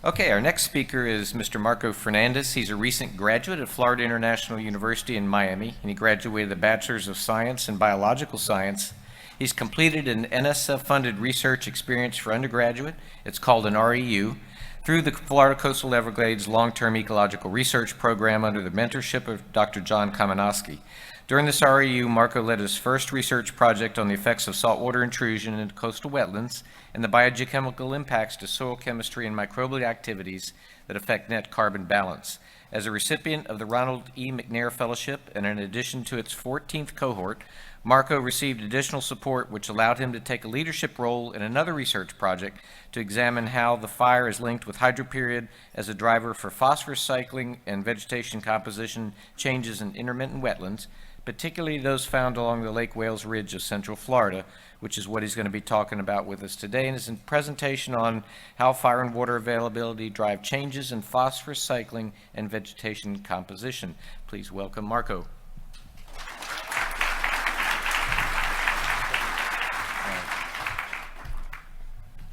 Okay, our next speaker is Mr. Marco Fernandez. He's a recent graduate at Florida International University in Miami, and he graduated with a Bachelor's of Science in Biological Science. He's completed an NSF-funded research experience for undergraduate. It's called an REU, through the Florida Coastal Everglades Long-Term Ecological Research Program under the mentorship of Dr. John Kamenowski. During this REU, Marco led his first research project on the effects of saltwater intrusion into coastal wetlands and the biogeochemical impacts to soil chemistry and microbial activities that affect net carbon balance. As a recipient of the Ronald E. McNair Fellowship and in addition to its 14th cohort, Marco received additional support which allowed him to take a leadership role in another research project to examine how the fire is linked with hydroperiod as a driver for phosphorus cycling and vegetation composition changes in intermittent wetlands, particularly those found along the Lake Wales Ridge of Central Florida, which is what he's going to be talking about with us today, and is a presentation on how fire and water availability drive changes in phosphorus cycling and vegetation composition. Please welcome Marco.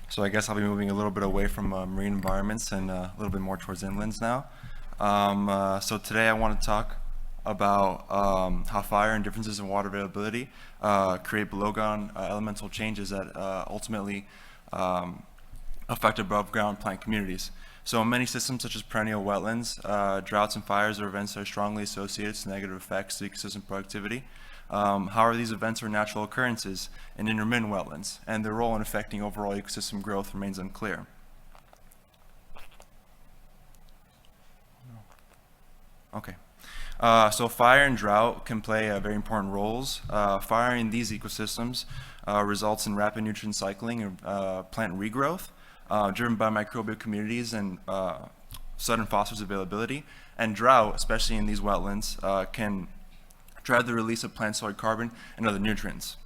So I guess I'll be moving a little bit away from marine environments and a little bit more towards inlands now. So today I want to talk about how fire and differences in water availability create below-ground elemental changes that ultimately affect above-ground plant communities. So in many systems such as perennial wetlands, droughts and fires are events that are strongly associated to negative effects to ecosystem productivity. However, these events are natural occurrences in intermittent wetlands, and their role in affecting overall ecosystem growth remains unclear. Okay. So fire and drought can play very important roles. Fire in these ecosystems results in rapid nutrient cycling and plant regrowth, driven by microbial communities and sudden phosphorus availability. And drought, especially in these wetlands, can drive the release of plant soil carbon and other nutrients.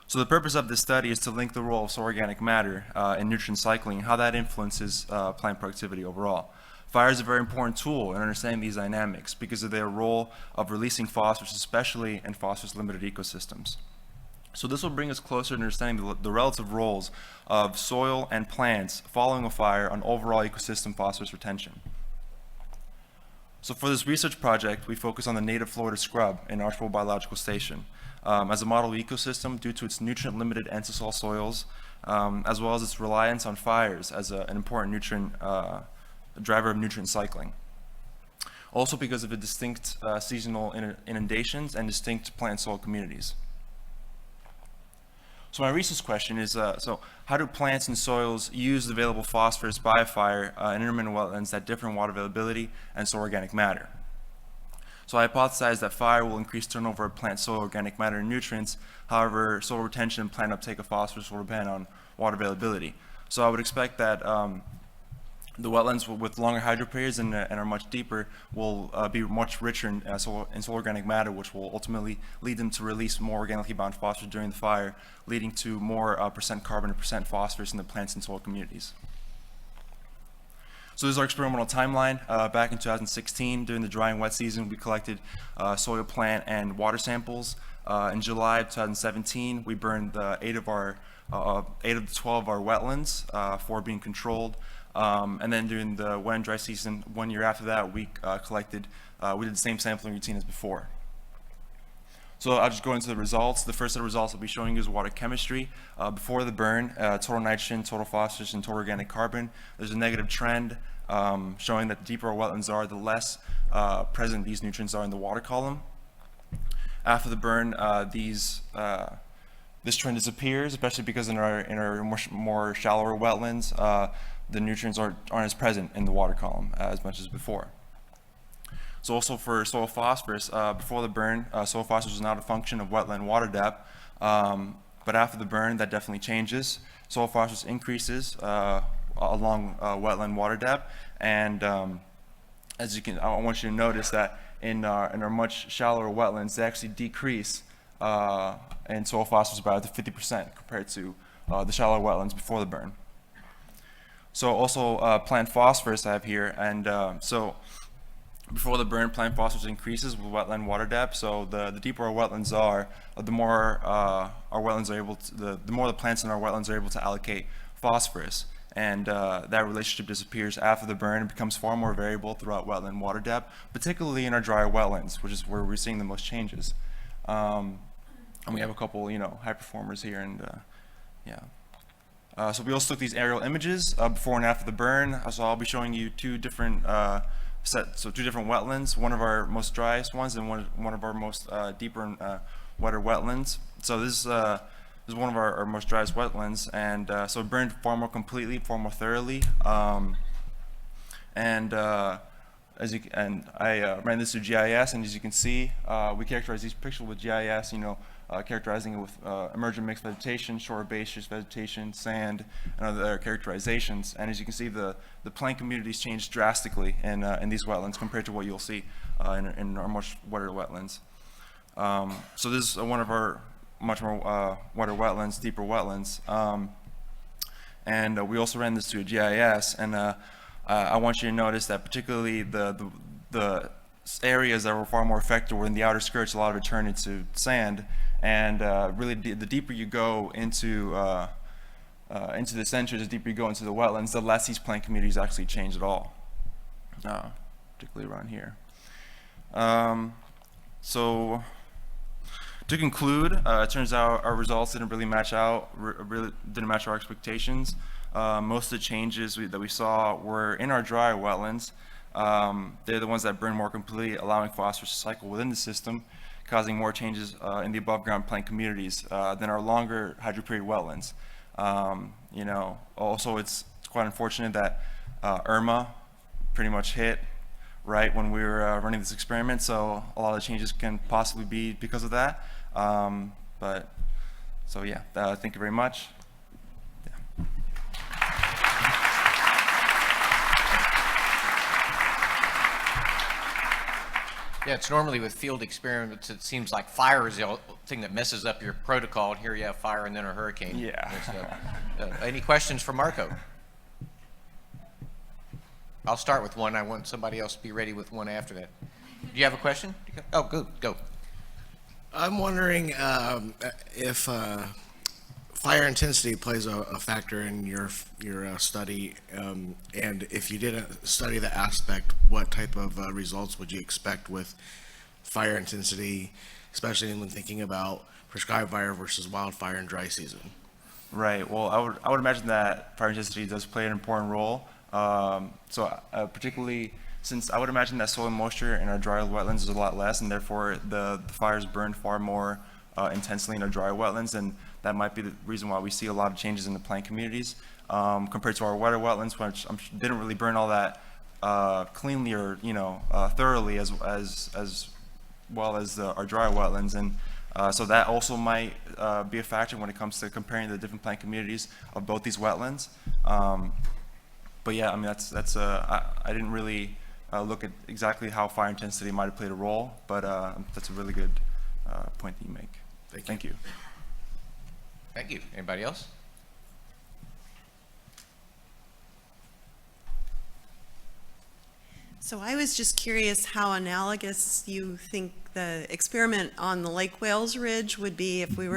So the purpose of this study is to link the role of soil organic matter in nutrient cycling and how that influences plant productivity overall. Fire is a very important tool in understanding these dynamics because of their role of releasing phosphorus, especially in phosphorus-limited ecosystems. So this will bring us closer to understanding the relative roles of soil and plants following a fire on overall ecosystem phosphorus retention. So for this research project, we focus on the native Florida scrub in Archbold Biological Station as a model ecosystem due to its nutrient-limited entisol soils, as well as its reliance on fires as an important nutrient driver of nutrient cycling. Also because of the distinct seasonal inundations and distinct plant soil communities. So my research question is, so how do plants and soils use the available phosphorus by a fire in intermittent wetlands that differ in water availability and soil organic matter? So I hypothesize that fire will increase turnover of plant soil organic matter and nutrients. However, soil retention and plant uptake of phosphorus will depend on water availability. So I would expect that the wetlands with longer hydroperiods and are much deeper will be much richer in soil organic matter, which will ultimately lead them to release more organically bound phosphorus during the fire, leading to more percent carbon and percent phosphorus in the plants and soil communities. So this is our experimental timeline. Back in 2016, during the dry and wet season, we collected soil, plant, and water samples. In July of 2017, we burned 8 of the 12 of our wetlands, 4 being controlled. And then during the wet and dry season, 1 year after that, we did the same sampling routine as before. So I'll just go into the results. The first set of results I'll be showing you is water chemistry. Before the burn, total nitrogen, total phosphorus, and total organic carbon. There's a negative trend showing that the deeper our wetlands are, the less present these nutrients are in the water column. After the burn, this trend disappears, especially because in our more shallower wetlands, the nutrients aren't as present in the water column as much as before. So also for soil phosphorus, before the burn, soil phosphorus is not a function of wetland water depth, but after the burn, that definitely changes. Soil phosphorus increases along wetland water depth, and as you can, I want you to notice that in our much shallower wetlands, they actually decrease in soil phosphorus by up to 50% compared to the shallow wetlands before the burn. So also plant phosphorus I have here, and so before the burn, plant phosphorus increases with wetland water depth. So the deeper our wetlands are, the more our wetlands are able to, the more the plants in our wetlands are able to allocate phosphorus. and that relationship disappears after the burn and becomes far more variable throughout wetland water depth, particularly in our drier wetlands, which is where we're seeing the most changes. And we have a couple, high performers here, and so we also took these aerial images before and after the burn. So I'll be showing you two different two different wetlands, one of our most driest ones and one of our most deeper and wetter wetlands. So this is one of our most driest wetlands, and so it burned far more completely, far more thoroughly. I ran this through GIS, and as you can see, we characterize these pictures with GIS, characterizing it with emergent mixed vegetation, shore-based vegetation, sand, and other characterizations. And as you can see, the plant communities changed drastically in these wetlands compared to what you'll see in our much wetter wetlands. So this is one of our much more wetter wetlands, deeper wetlands. And we also ran this through GIS, and I want you to notice that particularly the areas that were far more affected were in the outer skirts. A lot of it turned into sand, and really the deeper you go into the center, the deeper you go into the wetlands, the less these plant communities actually change at all, particularly around here. So to conclude, it turns out our results didn't really match our expectations. Most of the changes that we saw were in our drier wetlands. They're the ones that burn more completely, allowing phosphorus to cycle within the system, causing more changes in the above ground plant communities than our longer hydroperiod wetlands. Also it's quite unfortunate that Irma pretty much hit right when we were running this experiment, so a lot of the changes can possibly be because of that. Thank you very much. Yeah, it's normally with field experiments, it seems like fire is the thing that messes up your protocol. And here you have fire and then a hurricane. Yeah. Any questions for Marco? I'll start with one. I want somebody else to be ready with one after that. Do you have a question? Oh, good. Go. I'm wondering if fire intensity plays a factor in your study, and if you didn't study the aspect, what type of results would you expect with fire intensity, especially when thinking about prescribed fire versus wildfire in dry season? Right. Well, I would imagine that fire intensity does play an important role. Particularly since I would imagine that soil moisture in our dry wetlands is a lot less, and therefore the fires burn far more intensely in our dry wetlands, and that might be the reason why we see a lot of changes in the plant communities compared to our wetter wetlands, which didn't really burn all that cleanly or thoroughly as well as our dry wetlands, and so that also might be a factor when it comes to comparing the different plant communities of both these wetlands. But yeah, I mean I didn't really look at exactly how fire intensity might have played a role, but that's a really good point that you make. Thank you. Thank you. Anybody else? So I was just curious how analogous you think the experiment on the Lake Wales Ridge would be if we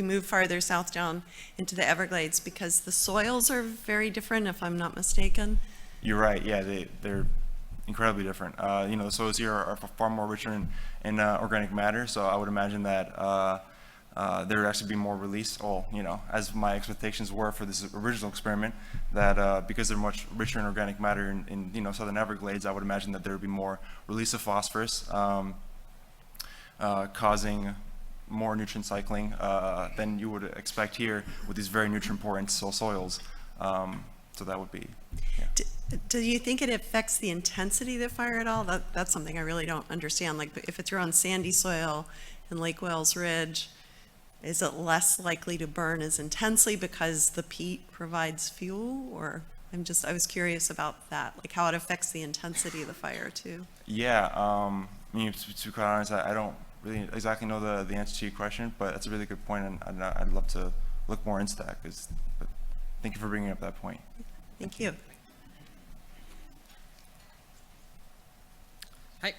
move farther south down into the Everglades, because the soils are very different, if I'm not mistaken. You're right. Yeah, they're incredibly different. The soils here are far more richer in organic matter, so I would imagine that there would actually be more release. As my expectations were for this original experiment, that because they're much richer in organic matter in southern Everglades, I would imagine that there would be more release of phosphorus, causing more nutrient cycling than you would expect here with these very nutrient-poor soils. So that would be. Yeah. Do you think it affects the intensity of the fire at all? That's something I really don't understand. Like, if you're on sandy soil in Lake Wales Ridge, is it less likely to burn as intensely because the peat provides fuel? Or I was curious about that, like how it affects the intensity of the fire too. Yeah, to be quite honest, I don't really exactly know the answer to your question, but that's a really good point, and I'd love to look more into that. But thank you for bringing up that point. Thank you. Hi.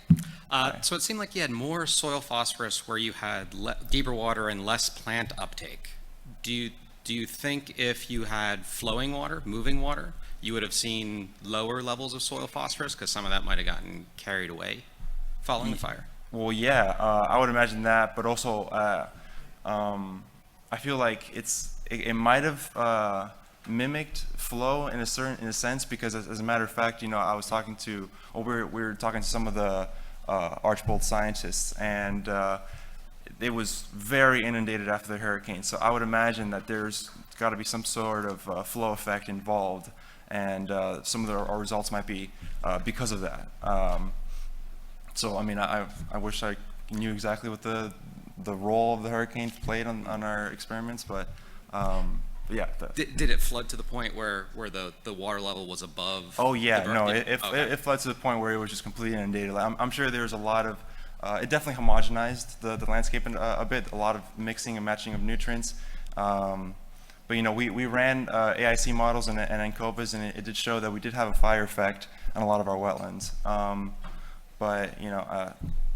So it seemed like you had more soil phosphorus where you had deeper water and less plant uptake. Do you Do you think if you had flowing water, moving water, you would have seen lower levels of soil phosphorus? Because some of that might have gotten carried away following the fire. Well, yeah, I would imagine that, but also I feel like it might have mimicked flow in a sense, because as a matter of fact, I was talking to, or we were talking to some of the Archbold scientists, and it was very inundated after the hurricane. So I would imagine that there's got to be some sort of flow effect involved, and some of our results might be because of that. So I mean, I wish I knew exactly what the role of the hurricane played on our experiments, but yeah. Did it flood to the point where the water level was above? Oh yeah, the no, ground? it flooded to the point where it was just completely inundated. I'm sure there was a lot of, it definitely homogenized the landscape a bit, a lot of mixing and matching of nutrients. But we ran AIC models and ANCOVAs, and it did show that we did have a fire effect on a lot of our wetlands. But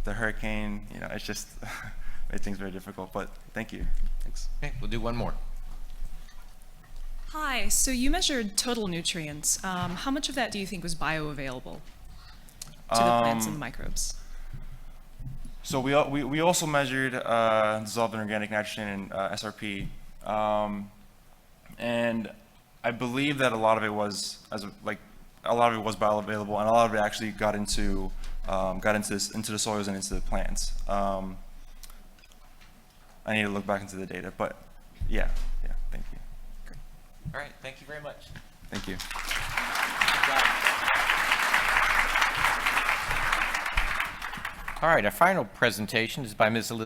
the hurricane, it's just made things very difficult. But thank you. Thanks. Okay, we'll do one more. Hi, so you measured total nutrients. How much of that do you think was bioavailable to the plants and the microbes? So we also measured dissolved inorganic nitrogen and SRP, and I believe that a lot of it was bioavailable, and a lot of it actually got into the soils and into the plants. I need to look back into the data, but yeah, thank you. All right, thank you very much. Thank you. All right, our final presentation is by Ms. Elizabeth